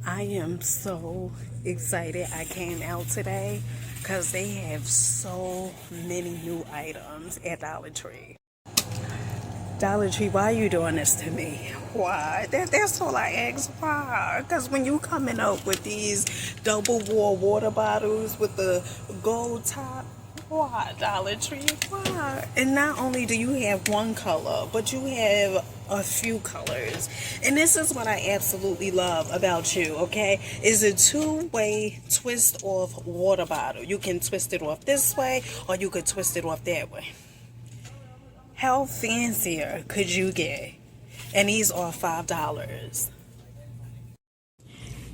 I am so excited I came out today because they have so many new items at Dollar Tree. Dollar Tree, why are you doing this to me? Why? That's all I ask. Why? Because when you coming up with these double wall water bottles with the gold top, why, Dollar Tree? Why? And not only do you have one color, but you have a few colors. And this is what I absolutely love about you, okay? Is a two-way twist off water bottle. You can twist it off this way or you could twist it off that way. How fancier could you get? And these are $5.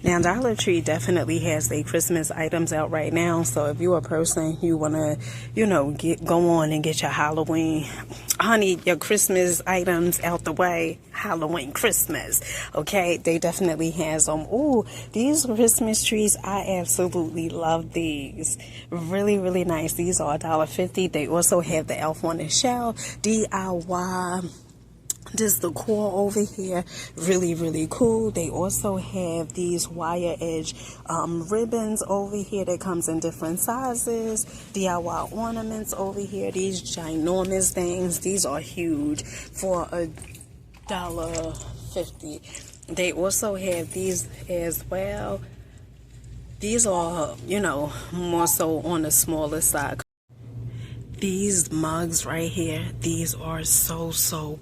Now, Dollar Tree definitely has their Christmas items out right now. So if you're a person you want to, go on and get your Halloween, honey, your Christmas items out the way, Halloween, Christmas, okay? They definitely has them. Ooh, these Christmas trees, I absolutely love these. Really, really nice. These are $1.50. They also have the Elf on the Shelf, DIY. This decor over here, really, really cool. They also have these wire edge ribbons over here that comes in different sizes. DIY ornaments over here. These ginormous things. These are huge for $1.50. They also have these as well. These are, more so on the smaller side. These mugs right here, these are so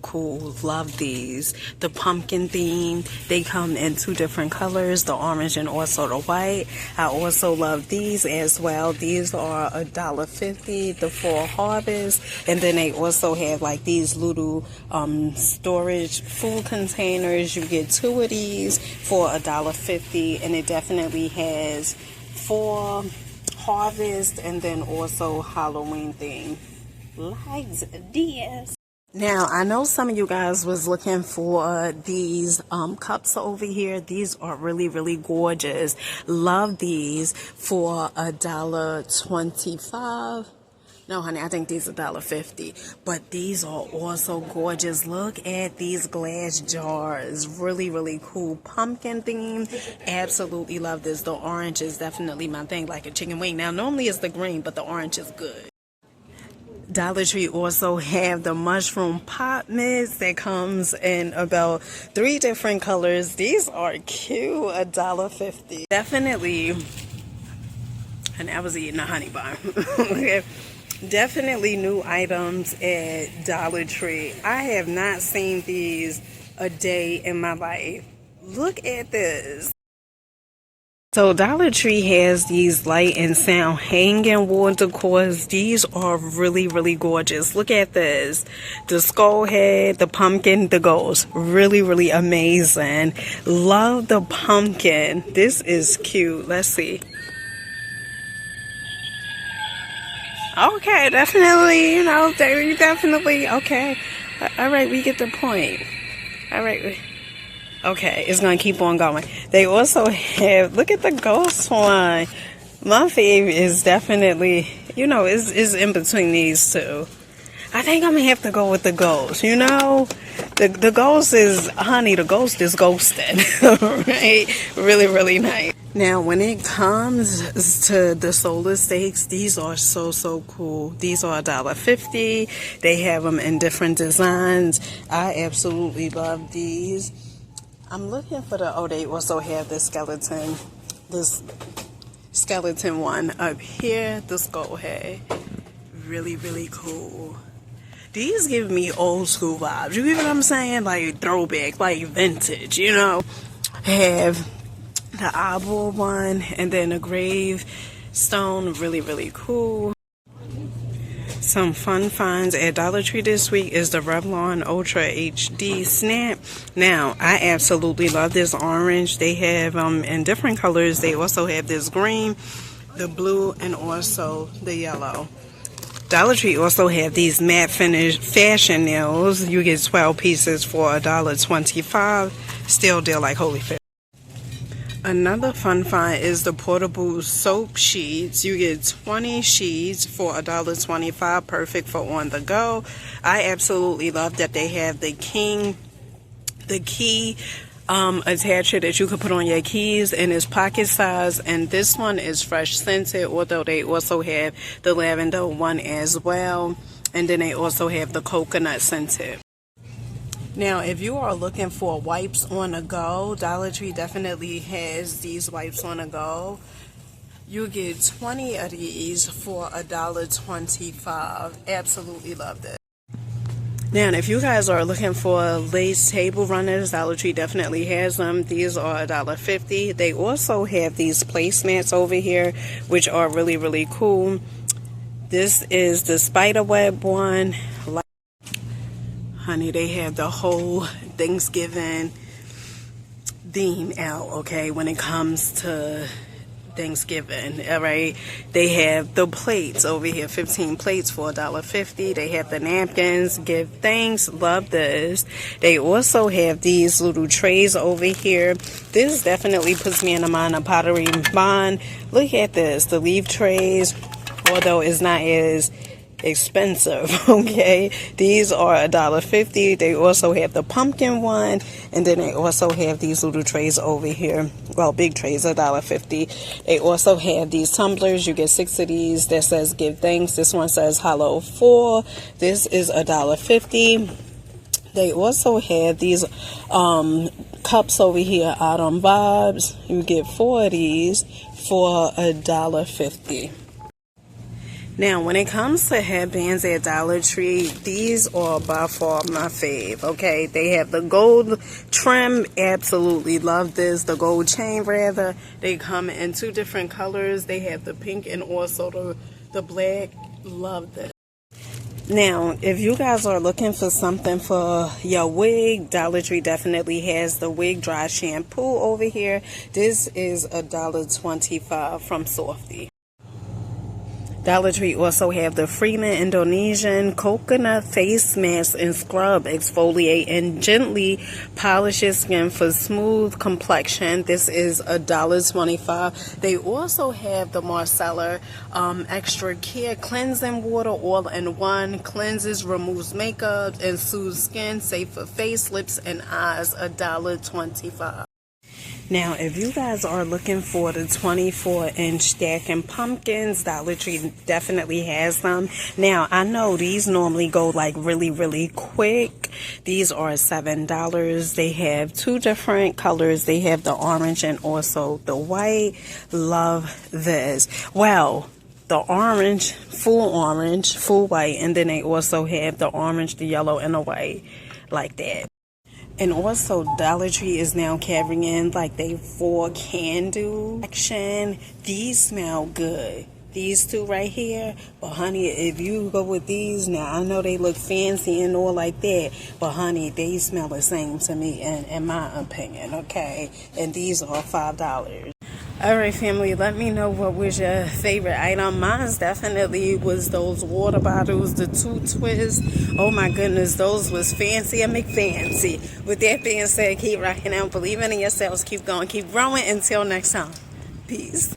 cool. Love these. The pumpkin theme, they come in two different colors, the orange and also the white. I also love these as well. These are $1.50, the fall harvest. And then they also have like these little storage food containers. You get two of these for $1.50, and it definitely has 4 harvest and then also Halloween theme. Likes this. Now, I know some of you guys was looking for these cups over here. These are really, really gorgeous. Love these for $1.25. No, honey, I think these are $1.50. But these are also gorgeous. Look at these glass jars. Really, really cool. Pumpkin theme. Absolutely love this. The orange is definitely my thing, like a chicken wing. Now, normally it's the green, but the orange is good. Dollar Tree also have the mushroom pop mix that comes in about 3 different colors. These are cute. $1.50. Definitely. And I was eating a honey bar. Okay. Definitely new items at Dollar Tree. I have not seen these a day in my life. Look at this. So Dollar Tree has these light and sound hanging wall decors. These are really, really gorgeous. Look at this. The skull head, the pumpkin, the ghost. Really, really amazing. Love the pumpkin. This is cute. Let's see. Okay, definitely, definitely, okay. All right, we get the point. All right. Okay, it's going to keep on going. They also have, look at the ghost one. My fave is definitely, is in between these two. I think I'm going to have to go with the ghost, The ghost is, honey, the ghost is ghosted. Right? Really, really nice. Now, when it comes to the solar stakes, these are so cool. These are $1.50. They have them in different designs. I absolutely love these. I'm looking for they also have this skeleton one up here, the skull head. Really, really cool. These give me old school vibes. You get what I'm saying? Like throwback, like vintage, Have the eyeball one and then a gravestone. Really, really cool. Some fun finds at Dollar Tree this week is the Revlon Ultra HD Snap. Now, I absolutely love this orange. They have in different colors. They also have this green, the blue, and also the yellow. Dollar Tree also have these matte finish fashion nails. You get 12 pieces for $1.25. Still deal like holy fish. Another fun find is the portable soap sheets. You get 20 sheets for $1.25, perfect for on the go. I absolutely love that they have the key attacher that you could put on your keys, and it's pocket size, and this one is fresh scented, although they also have the lavender one as well, and then they also have the coconut scented. Now, if you are looking for wipes on the go, Dollar Tree definitely has these wipes on the go. You get 20 of these for $1.25. Absolutely love this. Now, if you guys are looking for lace table runners, Dollar Tree definitely has them. These are $1.50. They also have these placemats over here, which are really, really cool. This is the spiderweb one. Honey, they have the whole Thanksgiving theme out, okay, when it comes to Thanksgiving, all right? They have the plates over here, 15 plates for $1.50. They have the napkins, give thanks, love this. They also have these little trays over here. This definitely puts me in the mind of Pottery Barn. Look at this, the leaf trays, although it's not as expensive, okay? These are $1.50. They also have the pumpkin one, and then they also have these little trays over here. Well, big trays, $1.50. They also have these tumblers. You get 6 of these that says give thanks. This one says hollow 4. This is $1.50. They also have these cups over here, Autumn Vibes. You get 4 of these for $1.50. Now, when it comes to headbands at Dollar Tree, these are by far my fave, okay? They have the gold trim, absolutely love this. The gold chain, rather. They come in 2 different colors. They have the pink and also the black. Love this. Now, if you guys are looking for something for your wig, Dollar Tree definitely has the wig dry shampoo over here. This is $1.25 from Softy. Dollar Tree also have the Freeman Indonesian coconut face mask and scrub, exfoliate and gently polishes skin for smooth complexion. This is $1.25. They also have the Marcella extra care cleansing water, all in one, cleanses, removes makeup and soothes skin, safe for face, lips and eyes. $1.25. Now, if you guys are looking for the 24-inch stacking pumpkins, Dollar Tree definitely has them. Now, I know these normally go like really, really quick. These are $7. They have 2 different colors. They have the orange and also the white. Love this. Well, the orange, full white, and then they also have the orange, the yellow, and the white like that. And also, Dollar Tree is now carrying in like they 4 candle action. These smell good. These 2 right here. But honey, if you go with these, now I know they look fancy and all like that. But honey, they smell the same to me in my opinion, okay? And these are $5. Alright, family, let me know what was your favorite item. Mine definitely was those water bottles, the 2 twists. Oh my goodness, those was fancy and McFancy. With that being said, keep rocking out, believing in yourselves, keep going, keep growing. Until next time, peace.